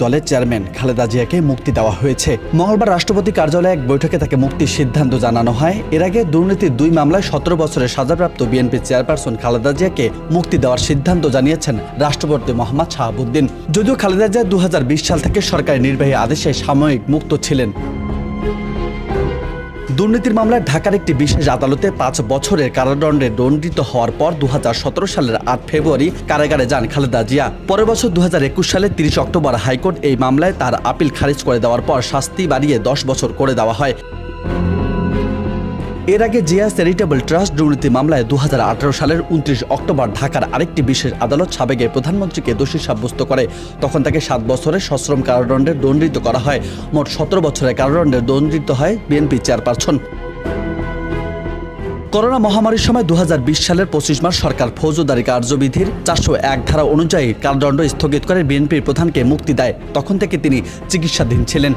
দলের চেয়ারম্যান খালেদা জিয়াকে মুক্তি দেওয়া হয়েছে। মঙ্গলবার রাষ্ট্রপতি কার্যালয়ে এক বৈঠকে তাকে মুক্তির সিদ্ধান্ত জানানো হয়। এর আগে দুর্নীতির 2 মামলায় 17 বছরের সাজাপ্রাপ্ত বিএনপি চেয়ারপারসন খালেদা জিয়াকে মুক্তি দেওয়ার সিদ্ধান্ত জানিয়েছেন রাষ্ট্রপতি মোহাম্মদ শাহাবুদ্দিন। যদিও খালেদা জিয়া 2020 সাল থেকে সরকারি নির্বাহী আদেশে সাময়িক মুক্ত ছিলেন। দুর্নীতির মামলায় ঢাকার একটি বিশেষ আদালতে 5 বছরের কারাদণ্ডে দণ্ডিত হওয়ার পর 2017 সালের 8 ফেব্রুয়ারি কারাগারে যান খালেদা জিয়া। পরের বছর 2021 সালের 30 অক্টোবর হাইকোর্ট এই মামলায় তার আপিল খারিজ করে দেওয়ার পর শাস্তি বাড়িয়ে 10 বছর করে দেওয়া হয়। এর আগে জিয়া চ্যারিটেবল ট্রাস্ট দুর্নীতি মামলায় 2018 সালের 29 অক্টোবর ঢাকার আরেকটি বিশেষ আদালত সাবেক প্রধানমন্ত্রীকে দোষী সাব্যস্ত করে। তখন তাকে 7 বছরের সশ্রম কারাদণ্ডে দণ্ডিত করা হয়। মোট 17 বছরের কারাদণ্ডে দণ্ডিত হয় বিএনপি চেয়ারপারসন। করোনা মহামারীর সময় 2020 সালের 25 মার্চ সরকার ফৌজদারি কার্যবিধির 401 ধারা অনুযায়ী কারাদণ্ড স্থগিত করে বিএনপির প্রধানকে মুক্তি দেয়। তখন থেকে তিনি চিকিৎসাধীন ছিলেন।